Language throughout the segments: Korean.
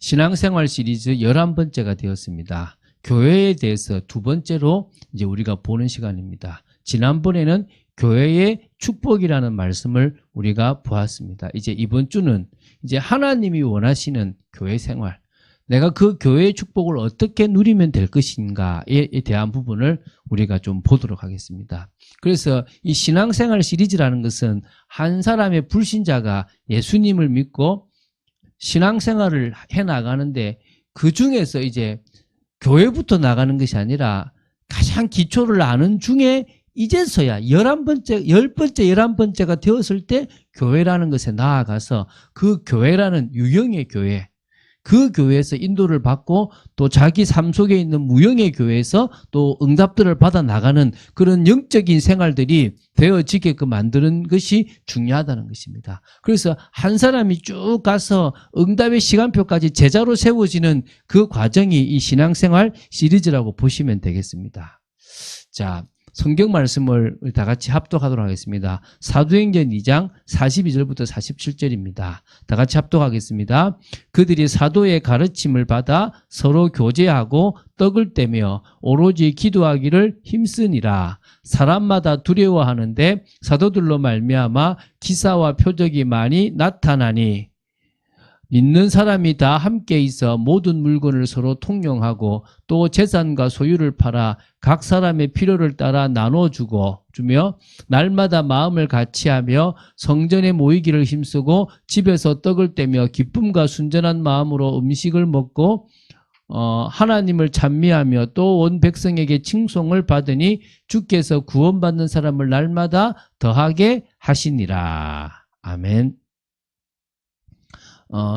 신앙생활 시리즈 11번째가 되었습니다. 교회에 대해서 두 번째로 이제 우리가 보는 시간입니다. 지난번에는 교회의 축복이라는 말씀을 우리가 보았습니다. 이제 이번 주는 이제 하나님이 원하시는 교회 생활, 내가 그 교회의 축복을 어떻게 누리면 될 것인가에 대한 부분을 우리가 좀 보도록 하겠습니다. 그래서 이 신앙생활 시리즈라는 것은 한 사람의 불신자가 예수님을 믿고 신앙생활을 해나가는데 그 중에서 이제 교회부터 나가는 것이 아니라 가장 기초를 아는 중에 이제서야 10번째, 11번째가 되었을 때 교회라는 것에 나아가서 그 교회라는 유형의 교회, 그 교회에서 인도를 받고 또 자기 삶 속에 있는 무형의 교회에서 또 응답들을 받아 나가는 그런 영적인 생활들이 되어지게끔 만드는 것이 중요하다는 것입니다. 그래서 한 사람이 쭉 가서 응답의 시간표까지 제자로 세워지는 그 과정이 이 신앙생활 시리즈라고 보시면 되겠습니다. 자, 성경 말씀을 다 같이 합독하도록 하겠습니다. 사도행전 2장 42절부터 47절입니다. 다 같이 합독하겠습니다. 그들이 사도의 가르침을 받아 서로 교제하고 떡을 떼며 오로지 기도하기를 힘쓰니라. 사람마다 두려워하는데 사도들로 말미암아 기사와 표적이 많이 나타나니 믿는 사람이 다 함께 있어 모든 물건을 서로 통용하고 또 재산과 소유를 팔아 각 사람의 필요를 따라 나눠주며 날마다 마음을 같이하며 성전에 모이기를 힘쓰고 집에서 떡을 떼며 기쁨과 순전한 마음으로 음식을 먹고 하나님을 찬미하며 또 온 백성에게 칭송을 받으니 주께서 구원받는 사람을 날마다 더하게 하시니라. 아멘.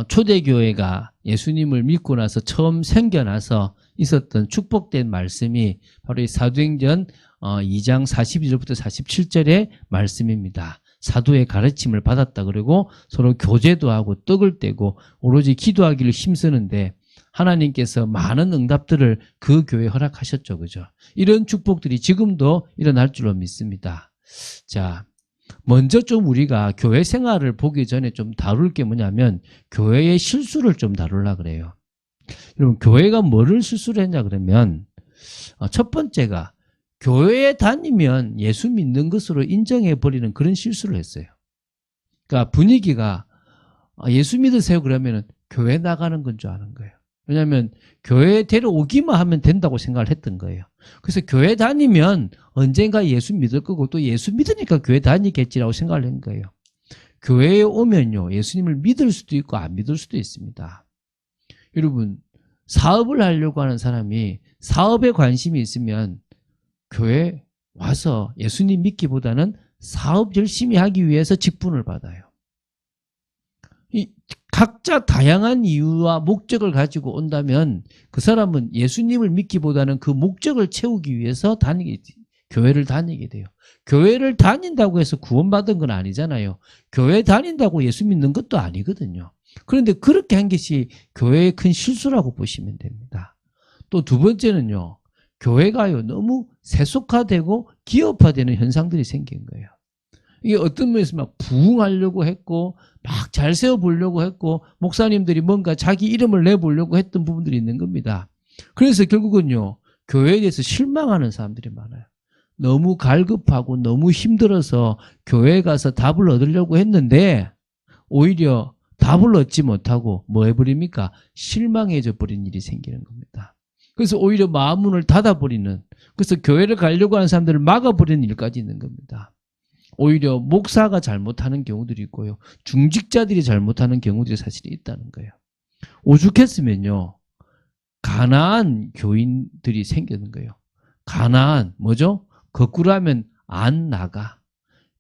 초대교회가 예수님을 믿고 나서 처음 생겨나서 있었던 축복된 말씀이 바로 이 사도행전 2장 42절부터 47절의 말씀입니다. 사도의 가르침을 받았다 그러고 서로 교제도 하고 떡을 떼고 오로지 기도하기를 힘쓰는데 하나님께서 많은 응답들을 그 교회에 허락하셨죠. 그죠? 이런 축복들이 지금도 일어날 줄로 믿습니다. 자, 먼저 좀 우리가 교회 생활을 보기 전에 좀 다룰 게 뭐냐면 교회의 실수를 좀 다루려고 그래요. 여러분, 교회가 뭐를 실수를 했냐 그러면 첫 번째가 교회에 다니면 예수 믿는 것으로 인정해버리는 그런 실수를 했어요. 그러니까 분위기가 예수 믿으세요 그러면 교회 나가는 건 줄 아는 거예요. 왜냐하면 교회에 데려오기만 하면 된다고 생각을 했던 거예요. 그래서 교회 다니면 언젠가 예수 믿을 거고 또 예수 믿으니까 교회 다니겠지라고 생각을 한 거예요. 교회에 오면요, 예수님을 믿을 수도 있고 안 믿을 수도 있습니다. 여러분, 사업을 하려고 하는 사람이 사업에 관심이 있으면 교회 와서 예수님 믿기보다는 사업 열심히 하기 위해서 직분을 받아요. 각자 다양한 이유와 목적을 가지고 온다면 그 사람은 예수님을 믿기보다는 그 목적을 채우기 위해서 교회를 다니게 돼요. 교회를 다닌다고 해서 구원받은 건 아니잖아요. 교회 다닌다고 예수 믿는 것도 아니거든요. 그런데 그렇게 한 것이 교회의 큰 실수라고 보시면 됩니다. 또 두 번째는요, 교회가요 너무 세속화되고 기업화되는 현상들이 생긴 거예요. 이게 어떤 면에서 막 부흥하려고 했고 막 잘 세워보려고 했고 목사님들이 뭔가 자기 이름을 내보려고 했던 부분들이 있는 겁니다. 그래서 결국은요, 교회에 대해서 실망하는 사람들이 많아요. 너무 갈급하고 너무 힘들어서 교회에 가서 답을 얻으려고 했는데 오히려 답을 얻지 못하고 뭐 해버립니까? 실망해져 버린 일이 생기는 겁니다. 그래서 오히려 마음문을 닫아버리는, 그래서 교회를 가려고 하는 사람들을 막아버리는 일까지 있는 겁니다. 오히려 목사가 잘못하는 경우들이 있고요, 중직자들이 잘못하는 경우들이 사실 있다는 거예요. 오죽했으면요, 가난한 교인들이 생기는 거예요. 가난한 뭐죠? 거꾸로 하면 안 나가.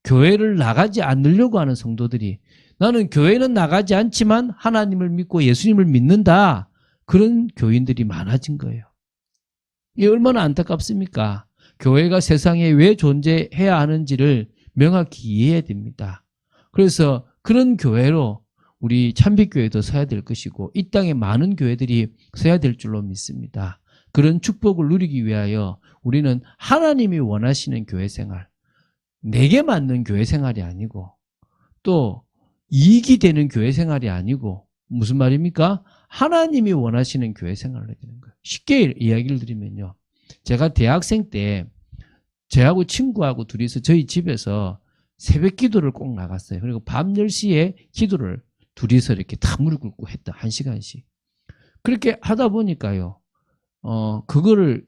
교회를 나가지 않으려고 하는 성도들이, 나는 교회는 나가지 않지만 하나님을 믿고 예수님을 믿는다, 그런 교인들이 많아진 거예요. 이게 얼마나 안타깝습니까? 교회가 세상에 왜 존재해야 하는지를 명확히 이해해야 됩니다. 그래서 그런 교회로 우리 찬빛교회도 서야 될 것이고 이 땅에 많은 교회들이 서야 될 줄로 믿습니다. 그런 축복을 누리기 위하여 우리는 하나님이 원하시는 교회 생활, 내게 맞는 교회 생활이 아니고 또 이익이 되는 교회 생활이 아니고 무슨 말입니까? 하나님이 원하시는 교회 생활을 해야 되는 거예요. 쉽게 이야기를 드리면요. 제가 대학생 때 저하고 친구하고 둘이서 저희 집에서 새벽 기도를 꼭 나갔어요. 그리고 밤 10시에 기도를 둘이서 이렇게 다 무릎 꿇고 했다. 1시간씩. 그렇게 하다 보니까요. 그거를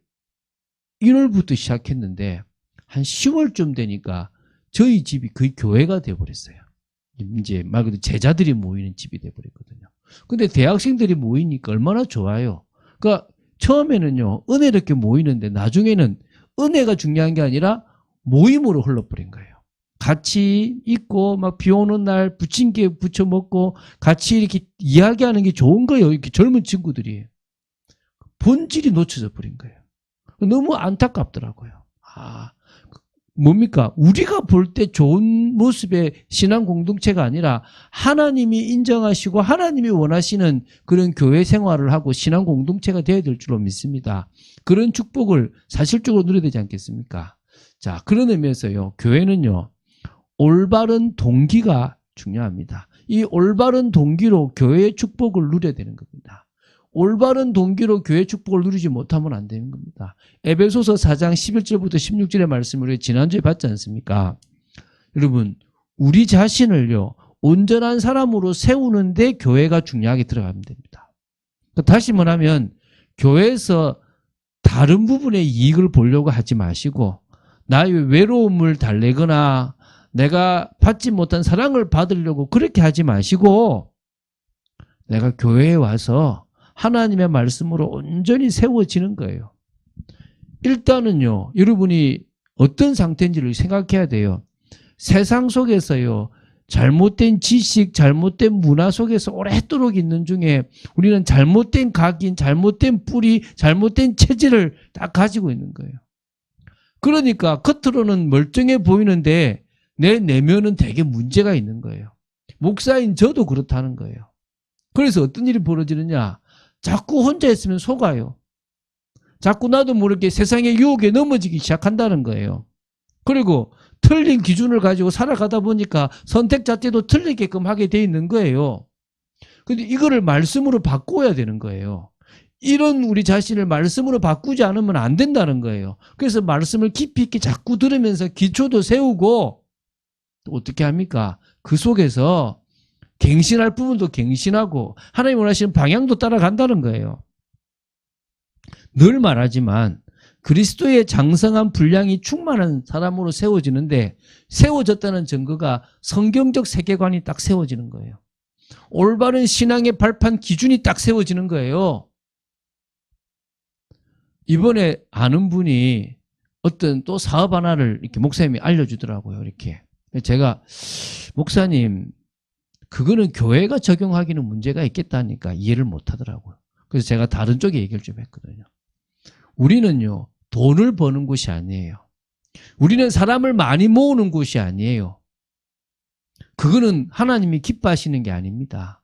1월부터 시작했는데 한 10월쯤 되니까 저희 집이 거의 교회가 돼버렸어요. 이제 말 그대로 제자들이 모이는 집이 돼버렸거든요. 근데 대학생들이 모이니까 얼마나 좋아요. 그러니까 처음에는요, 은혜롭게 모이는데 나중에는 은혜가 중요한 게 아니라 모임으로 흘러버린 거예요. 같이 있고 막 비 오는 날 부침개 부쳐 먹고 같이 이렇게 이야기하는 게 좋은 거예요. 이렇게 젊은 친구들이. 본질이 놓쳐져 버린 거예요. 너무 안타깝더라고요. 뭡니까? 우리가 볼 때 좋은 모습의 신앙 공동체가 아니라 하나님이 인정하시고 하나님이 원하시는 그런 교회 생활을 하고 신앙 공동체가 되어야 될 줄로 믿습니다. 그런 축복을 사실적으로 누려야 되지 않겠습니까? 자, 그런 의미에서요. 교회는요. 올바른 동기가 중요합니다. 이 올바른 동기로 교회의 축복을 누려야 되는 겁니다. 올바른 동기로 교회 축복을 누리지 못하면 안 되는 겁니다. 에베소서 4장 11절부터 16절의 말씀을 우리 지난주에 봤지 않습니까? 여러분, 우리 자신을요, 온전한 사람으로 세우는데 교회가 중요하게 들어가면 됩니다. 다시 말하면 교회에서 다른 부분의 이익을 보려고 하지 마시고 나의 외로움을 달래거나 내가 받지 못한 사랑을 받으려고 그렇게 하지 마시고 내가 교회에 와서 하나님의 말씀으로 온전히 세워지는 거예요. 일단은요, 여러분이 어떤 상태인지를 생각해야 돼요. 세상 속에서요, 잘못된 지식, 잘못된 문화 속에서 오랫도록 있는 중에 우리는 잘못된 각인, 잘못된 뿌리, 잘못된 체질을 딱 가지고 있는 거예요. 그러니까 겉으로는 멀쩡해 보이는데 내 내면은 되게 문제가 있는 거예요. 목사인 저도 그렇다는 거예요. 그래서 어떤 일이 벌어지느냐? 자꾸 혼자 있으면 속아요. 자꾸 나도 모르게 세상의 유혹에 넘어지기 시작한다는 거예요. 그리고 틀린 기준을 가지고 살아가다 보니까 선택 자체도 틀리게끔 하게 돼 있는 거예요. 근데 이거를 말씀으로 바꿔야 되는 거예요. 이런 우리 자신을 말씀으로 바꾸지 않으면 안 된다는 거예요. 그래서 말씀을 깊이 있게 자꾸 들으면서 기초도 세우고 또 어떻게 합니까? 그 속에서 갱신할 부분도 갱신하고 하나님 원하시는 방향도 따라간다는 거예요. 늘 말하지만 그리스도의 장성한 분량이 충만한 사람으로 세워지는데 세워졌다는 증거가 성경적 세계관이 딱 세워지는 거예요. 올바른 신앙의 발판 기준이 딱 세워지는 거예요. 이번에 아는 분이 어떤 또 사업 하나를 이렇게 목사님이 알려주더라고요. 이렇게. 제가 목사님 그거는 교회가 적용하기는 문제가 있겠다니까 이해를 못 하더라고요. 그래서 제가 다른 쪽에 얘기를 좀 했거든요. 우리는요, 돈을 버는 곳이 아니에요. 우리는 사람을 많이 모으는 곳이 아니에요. 그거는 하나님이 기뻐하시는 게 아닙니다.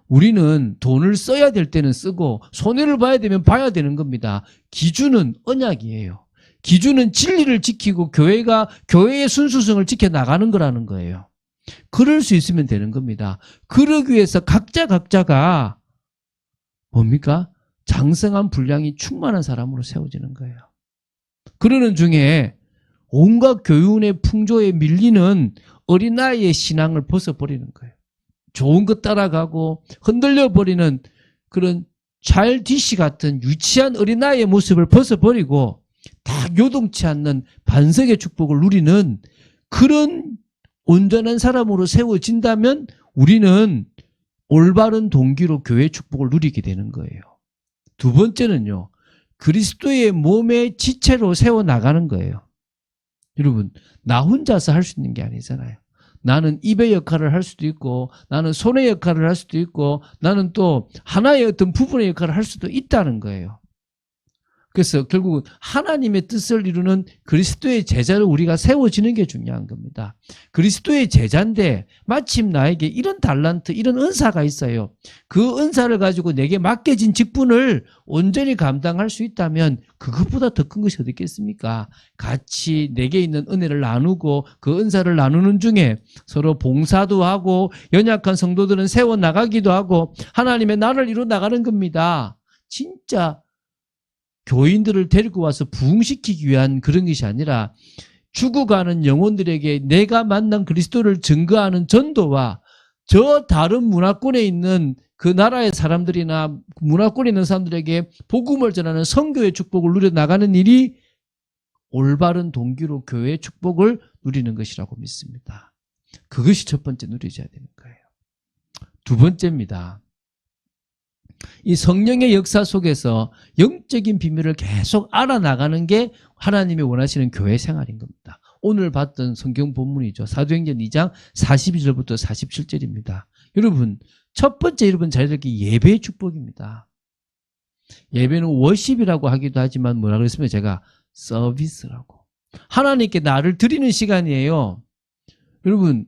우리는 돈을 써야 될 때는 쓰고 손해를 봐야 되면 봐야 되는 겁니다. 기준은 언약이에요. 기준은 진리를 지키고 교회의 순수성을 지켜나가는 거라는 거예요. 그럴 수 있으면 되는 겁니다. 그러기 위해서 각자가 뭡니까? 장성한 분량이 충만한 사람으로 세워지는 거예요. 그러는 중에 온갖 교훈의 풍조에 밀리는 어린아이의 신앙을 벗어버리는 거예요. 좋은 것 따라가고 흔들려버리는 그런 차일디시 같은 유치한 어린아이의 모습을 벗어버리고 딱 요동치 않는 반석의 축복을 누리는 그런 온전한 사람으로 세워진다면 우리는 올바른 동기로 교회의 축복을 누리게 되는 거예요. 두 번째는요. 그리스도의 몸의 지체로 세워나가는 거예요. 여러분, 나 혼자서 할 수 있는 게 아니잖아요. 나는 입의 역할을 할 수도 있고 나는 손의 역할을 할 수도 있고 나는 또 하나의 어떤 부분의 역할을 할 수도 있다는 거예요. 그래서 결국은 하나님의 뜻을 이루는 그리스도의 제자를 우리가 세워지는 게 중요한 겁니다. 그리스도의 제자인데 마침 나에게 이런 달란트, 이런 은사가 있어요. 그 은사를 가지고 내게 맡겨진 직분을 온전히 감당할 수 있다면 그것보다 더 큰 것이 어디 있겠습니까? 같이 내게 있는 은혜를 나누고 그 은사를 나누는 중에 서로 봉사도 하고 연약한 성도들은 세워나가기도 하고 하나님의 나라를 이루어 나가는 겁니다. 진짜 교인들을 데리고 와서 부흥시키기 위한 그런 것이 아니라 죽어가는 영혼들에게 내가 만난 그리스도를 증거하는 전도와 저 다른 문화권에 있는 그 나라의 사람들이나 문화권에 있는 사람들에게 복음을 전하는 선교의 축복을 누려나가는 일이 올바른 동기로 교회의 축복을 누리는 것이라고 믿습니다. 그것이 첫 번째 누려져야 되는 거예요. 두 번째입니다. 이 성령의 역사 속에서 영적인 비밀을 계속 알아나가는 게 하나님이 원하시는 교회 생활인 겁니다. 오늘 봤던 성경 본문이죠. 사도행전 2장 42절부터 47절입니다. 여러분, 첫 번째 여러분 잘 들기 예배의 축복입니다. 예배는 워십이라고 하기도 하지만 뭐라 그랬으면 제가 서비스라고. 하나님께 나를 드리는 시간이에요. 여러분,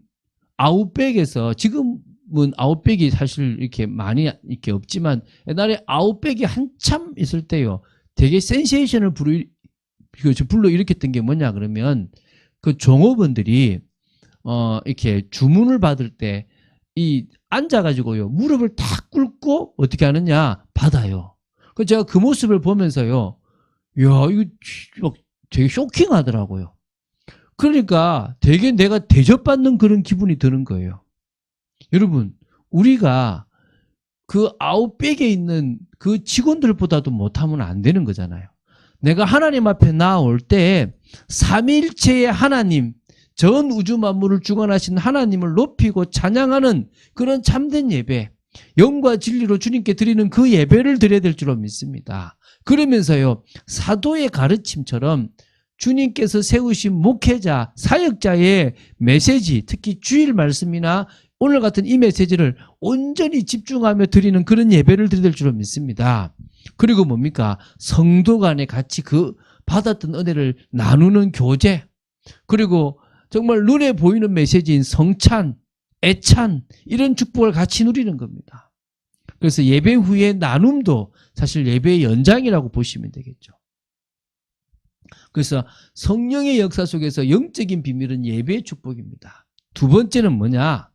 아웃백에서 지금은 아웃백이 사실 이렇게 많이 이렇게 없지만 옛날에 아웃백이 한참 있을 때요. 되게 센세이션을 불러일으켰던 게 뭐냐 그러면 그 종업원들이 이렇게 주문을 받을 때 이 앉아가지고요 무릎을 탁 꿇고 어떻게 하느냐 받아요. 그 제가 그 모습을 보면서요, 이야 이거 되게 쇼킹하더라고요. 그러니까 되게 내가 대접받는 그런 기분이 드는 거예요. 여러분, 우리가 그 아웃백에 있는 그 직원들보다도 못하면 안 되는 거잖아요. 내가 하나님 앞에 나올 때 삼위일체의 하나님, 전 우주 만물을 주관하신 하나님을 높이고 찬양하는 그런 참된 예배, 영과 진리로 주님께 드리는 그 예배를 드려야 될 줄로 믿습니다. 그러면서요, 사도의 가르침처럼 주님께서 세우신 목회자, 사역자의 메시지, 특히 주일 말씀이나 오늘 같은 이 메시지를 온전히 집중하며 드리는 그런 예배를 드려야 될 줄로 믿습니다. 그리고 뭡니까? 성도 간에 같이 그 받았던 은혜를 나누는 교제, 그리고 정말 눈에 보이는 메시지인 성찬, 애찬, 이런 축복을 같이 누리는 겁니다. 그래서 예배 후의 나눔도 사실 예배의 연장이라고 보시면 되겠죠. 그래서 성령의 역사 속에서 영적인 비밀은 예배의 축복입니다. 두 번째는 뭐냐?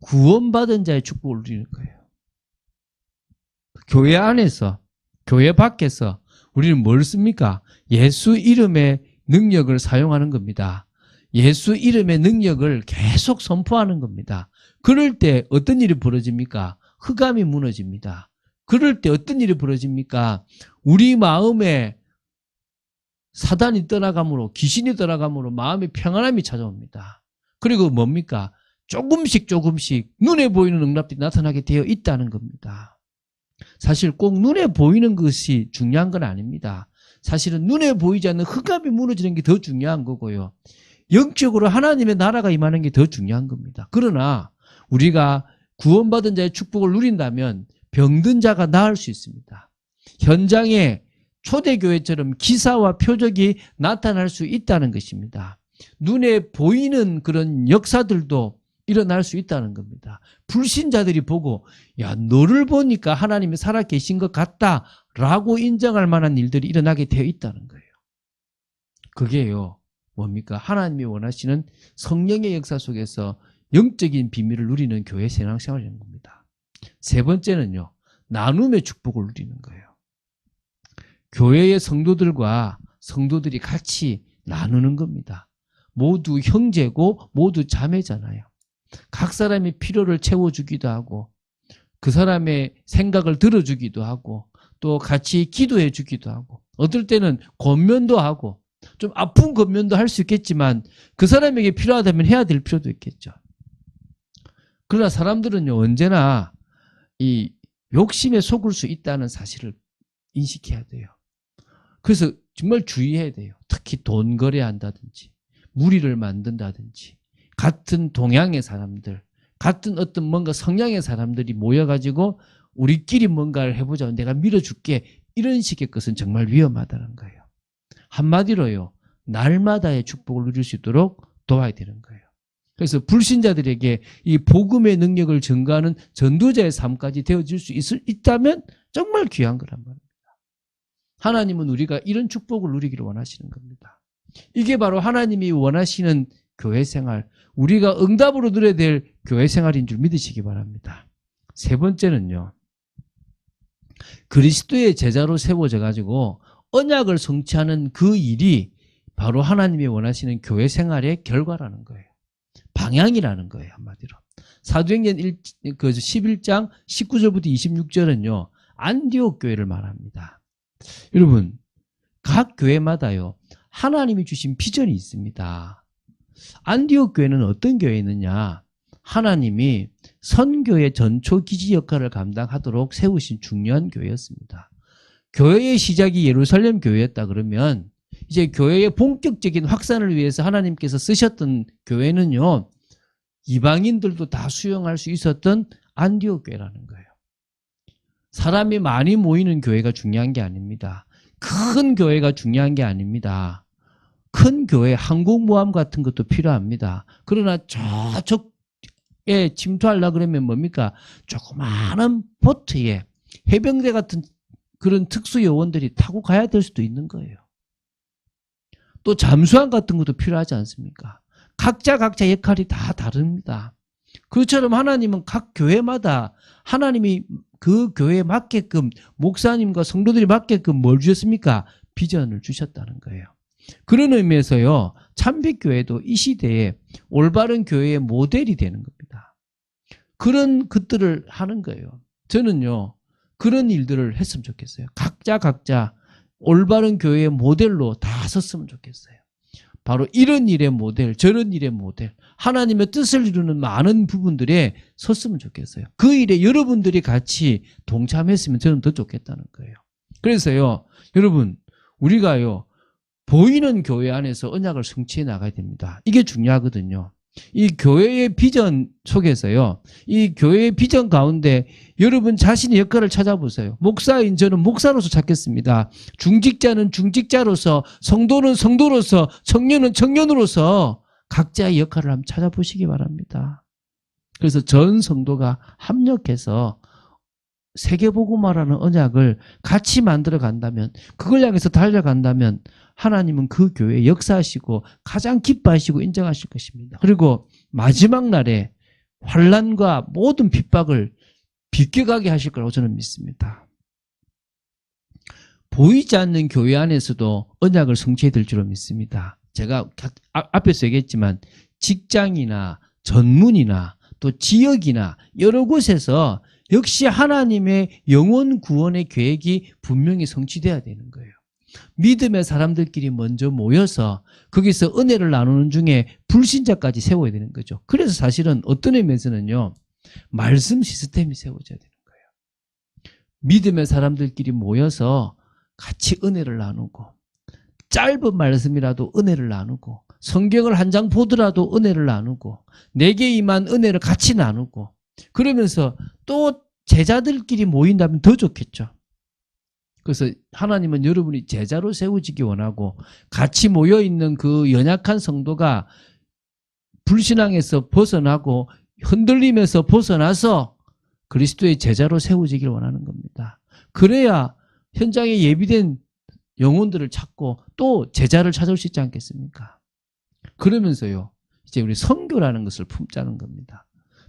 구원받은 자의 축복을 누리는 거예요. 교회 안에서, 교회 밖에서 우리는 뭘 씁니까? 예수 이름의 능력을 사용하는 겁니다. 예수 이름의 능력을 계속 선포하는 겁니다. 그럴 때 어떤 일이 벌어집니까? 흑암이 무너집니다. 그럴 때 어떤 일이 벌어집니까? 우리 마음에 사단이 떠나감으로, 귀신이 떠나감으로 마음의 평안함이 찾아옵니다. 그리고 뭡니까? 조금씩 눈에 보이는 응답이 나타나게 되어 있다는 겁니다. 사실 꼭 눈에 보이는 것이 중요한 건 아닙니다. 사실은 눈에 보이지 않는 흑암이 무너지는 게 더 중요한 거고요. 영적으로 하나님의 나라가 임하는 게 더 중요한 겁니다. 그러나 우리가 구원받은 자의 축복을 누린다면 병든 자가 나을 수 있습니다. 현장에 초대교회처럼 기사와 표적이 나타날 수 있다는 것입니다. 눈에 보이는 그런 역사들도 일어날 수 있다는 겁니다. 불신자들이 보고 야 너를 보니까 하나님이 살아계신 것 같다라고 인정할 만한 일들이 일어나게 되어 있다는 거예요. 그게요 뭡니까? 하나님이 원하시는 성령의 역사 속에서 영적인 비밀을 누리는 교회 신앙생활이라는 겁니다. 세 번째는요, 나눔의 축복을 누리는 거예요. 교회의 성도들과 성도들이 같이 나누는 겁니다. 모두 형제고 모두 자매잖아요. 각 사람의 필요를 채워주기도 하고 그 사람의 생각을 들어주기도 하고 또 같이 기도해 주기도 하고 어떨 때는 권면도 하고 좀 아픈 권면도 할 수 있겠지만 그 사람에게 필요하다면 해야 될 필요도 있겠죠. 그러나 사람들은요 언제나 이 욕심에 속을 수 있다는 사실을 인식해야 돼요. 그래서 정말 주의해야 돼요. 특히 돈 거래한다든지 무리를 만든다든지 같은 동양의 사람들, 같은 어떤 뭔가 성향의 사람들이 모여가지고 우리끼리 뭔가를 해보자. 내가 밀어줄게. 이런 식의 것은 정말 위험하다는 거예요. 한마디로요, 날마다의 축복을 누릴 수 있도록 도와야 되는 거예요. 그래서 불신자들에게 이 복음의 능력을 증거하는 전도자의 삶까지 되어질 수 있다면 정말 귀한 거란 말입니다. 하나님은 우리가 이런 축복을 누리기를 원하시는 겁니다. 이게 바로 하나님이 원하시는 교회 생활, 우리가 응답으로 누려야 될 교회 생활인 줄 믿으시기 바랍니다. 세 번째는요, 그리스도의 제자로 세워져 가지고 언약을 성취하는 그 일이 바로 하나님이 원하시는 교회 생활의 결과라는 거예요. 방향이라는 거예요, 한마디로. 사도행전 11장 19절부터 26절은요, 안디옥 교회를 말합니다. 여러분, 각 교회마다요, 하나님이 주신 비전이 있습니다. 안디옥 교회는 어떤 교회였느냐? 하나님이 선교의 전초 기지 역할을 감당하도록 세우신 중요한 교회였습니다. 교회의 시작이 예루살렘 교회였다 그러면 이제 교회의 본격적인 확산을 위해서 하나님께서 쓰셨던 교회는요, 이방인들도 다 수용할 수 있었던 안디옥 교회라는 거예요. 사람이 많이 모이는 교회가 중요한 게 아닙니다. 큰 교회가 중요한 게 아닙니다. 큰 교회, 항공모함 같은 것도 필요합니다. 그러나 저쪽에 침투하려고 그러면 뭡니까? 조그마한 보트에 해병대 같은 그런 특수 요원들이 타고 가야 될 수도 있는 거예요. 또 잠수함 같은 것도 필요하지 않습니까? 각자 역할이 다 다릅니다. 그처럼 하나님은 각 교회마다 하나님이 그 교회에 맞게끔 목사님과 성도들이 맞게끔 뭘 주셨습니까? 비전을 주셨다는 거예요. 그런 의미에서요, 참빛교회도 이 시대에 올바른 교회의 모델이 되는 겁니다. 그런 것들을 하는 거예요. 저는요, 그런 일들을 했으면 좋겠어요. 각자 올바른 교회의 모델로 다 섰으면 좋겠어요. 바로 이런 일의 모델, 저런 일의 모델, 하나님의 뜻을 이루는 많은 부분들에 섰으면 좋겠어요. 그 일에 여러분들이 같이 동참했으면 저는 더 좋겠다는 거예요. 그래서요, 여러분, 우리가요, 보이는 교회 안에서 언약을 성취해 나가야 됩니다. 이게 중요하거든요. 이 교회의 비전 속에서요, 이 교회의 비전 가운데 여러분 자신의 역할을 찾아보세요. 목사인 저는 목사로서 찾겠습니다. 중직자는 중직자로서, 성도는 성도로서, 청년은 청년으로서 각자의 역할을 한번 찾아보시기 바랍니다. 그래서 전 성도가 합력해서 세계복음화라는 언약을 같이 만들어 간다면, 그걸 향해서 달려간다면 하나님은 그 교회에 역사하시고 가장 기뻐하시고 인정하실 것입니다. 그리고 마지막 날에 환난과 모든 핍박을 비껴가게 하실 거라고 저는 믿습니다. 보이지 않는 교회 안에서도 언약을 성취해야 될 줄로 믿습니다. 제가 앞에서 얘기했지만 직장이나 전문이나 또 지역이나 여러 곳에서 역시 하나님의 영혼 구원의 계획이 분명히 성취돼야 되는 거예요. 믿음의 사람들끼리 먼저 모여서 거기서 은혜를 나누는 중에 불신자까지 세워야 되는 거죠. 그래서 사실은 어떤 의미에서는요, 말씀 시스템이 세워져야 되는 거예요. 믿음의 사람들끼리 모여서 같이 은혜를 나누고, 짧은 말씀이라도 은혜를 나누고, 성경을 한 장 보더라도 은혜를 나누고, 내게 임한 은혜를 같이 나누고, 그러면서 또 제자들끼리 모인다면 더 좋겠죠. 그래서 하나님은 여러분이 제자로 세워지기 원하고, 같이 모여있는 그 연약한 성도가 불신앙에서 벗어나고 흔들림에서 벗어나서 그리스도의 제자로 세워지길 원하는 겁니다. 그래야 현장에 예비된 영혼들을 찾고 또 제자를 찾아올 수 있지 않겠습니까? 그러면서요, 이제 우리 선교라는 것을 품자는 겁니다.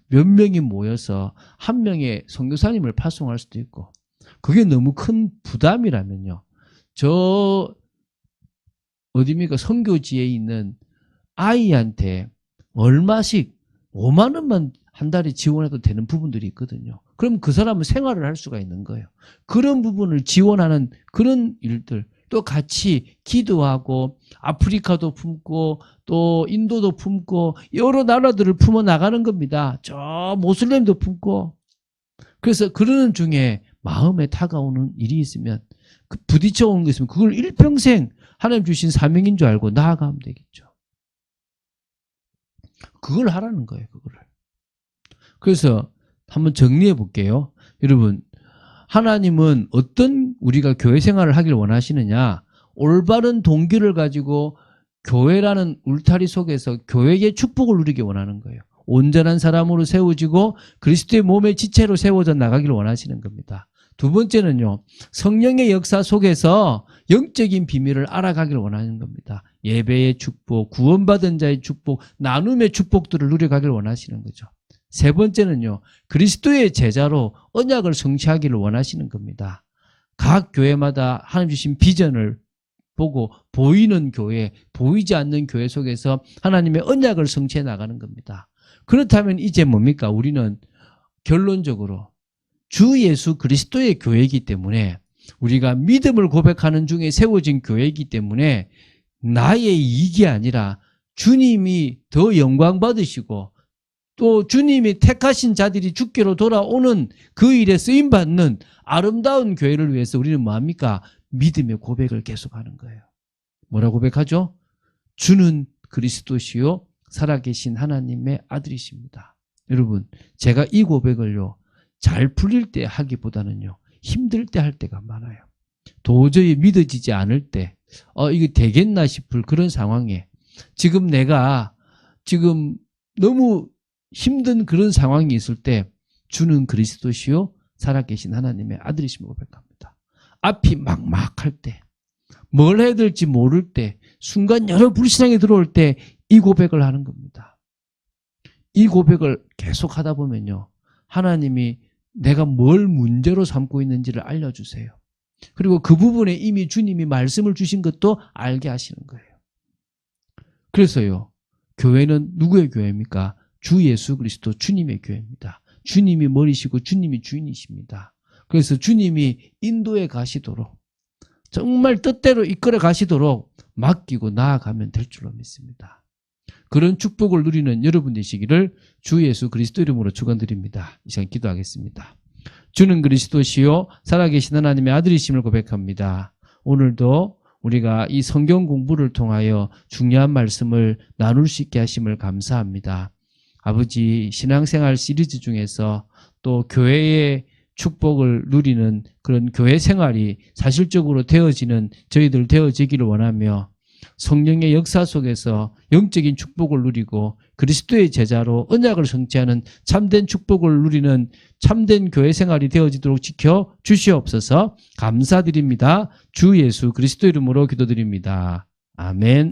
몇 명이 모여서 한 명의 선교사님을 파송할 수도 있고, 그게 너무 큰 부담이라면요, 어디입니까? 선교지에 있는 아이한테 얼마씩 5만 원만 한 달에 지원해도 되는 부분들이 있거든요. 그럼 그 사람은 생활을 할 수가 있는 거예요. 그런 부분을 지원하는 그런 일들, 또 같이 기도하고 아프리카도 품고 또 인도도 품고 여러 나라들을 품어 나가는 겁니다. 저 모슬렘도 품고. 그래서 그러는 중에 마음에 다가오는 일이 있으면, 부딪혀 오는 게 있으면 그걸 일평생 하나님 주신 사명인 줄 알고 나아가면 되겠죠. 그걸 하라는 거예요, 그거를. 그래서 한번 정리해 볼게요. 여러분, 하나님은 어떤 우리가 교회 생활을 하길 원하시느냐? 올바른 동기를 가지고 교회라는 울타리 속에서 교회의 축복을 누리기 원하는 거예요. 온전한 사람으로 세워지고 그리스도의 몸의 지체로 세워져 나가기를 원하시는 겁니다. 두 번째는요, 성령의 역사 속에서 영적인 비밀을 알아가기를 원하는 겁니다. 예배의 축복, 구원받은 자의 축복, 나눔의 축복들을 누려가기를 원하시는 거죠. 세 번째는요, 그리스도의 제자로 언약을 성취하기를 원하시는 겁니다. 각 교회마다 하나님 주신 비전을 보고 보이는 교회, 보이지 않는 교회 속에서 하나님의 언약을 성취해 나가는 겁니다. 그렇다면 이제 뭡니까? 우리는 결론적으로 주 예수 그리스도의 교회이기 때문에, 우리가 믿음을 고백하는 중에 세워진 교회이기 때문에 나의 이익이 아니라 주님이 더 영광 받으시고 또 주님이 택하신 자들이 주께로 돌아오는 그 일에 쓰임받는 아름다운 교회를 위해서 우리는 뭐합니까? 믿음의 고백을 계속하는 거예요. 뭐라 고백하죠? 주는 그리스도시요 살아계신 하나님의 아들이십니다. 여러분, 제가 이 고백을요, 잘 풀릴 때 하기보다는요, 힘들 때 할 때가 많아요. 도저히 믿어지지 않을 때, 이게 되겠나 싶을 그런 상황에, 지금 내가 너무 힘든 그런 상황이 있을 때 주는 그리스도시요 살아계신 하나님의 아들이심을 고백합니다. 앞이 막막할 때, 뭘 해야 될지 모를 때, 순간 여러 불신앙이 들어올 때 이 고백을 하는 겁니다. 이 고백을 계속 하다 보면요, 하나님이 내가 뭘 문제로 삼고 있는지를 알려주세요. 그리고 그 부분에 이미 주님이 말씀을 주신 것도 알게 하시는 거예요. 그래서요, 교회는 누구의 교회입니까? 주 예수 그리스도 주님의 교회입니다. 주님이 머리시고 주님이 주인이십니다. 그래서 주님이 인도해 가시도록, 정말 뜻대로 이끌어 가시도록 맡기고 나아가면 될 줄로 믿습니다. 그런 축복을 누리는 여러분 되시기를 주 예수 그리스도 이름으로 축원드립니다. 이 시간 기도하겠습니다. 주는 그리스도시요 살아계신 하나님의 아들이심을 고백합니다. 오늘도 우리가 이 성경 공부를 통하여 중요한 말씀을 나눌 수 있게 하심을 감사합니다. 아버지, 신앙생활 시리즈 중에서 또 교회의 축복을 누리는 그런 교회 생활이 사실적으로 저희들 되어지기를 원하며, 성령의 역사 속에서 영적인 축복을 누리고 그리스도의 제자로 언약을 성취하는 참된 축복을 누리는 참된 교회 생활이 되어지도록 지켜 주시옵소서. 감사드립니다. 주 예수 그리스도 이름으로 기도드립니다. 아멘.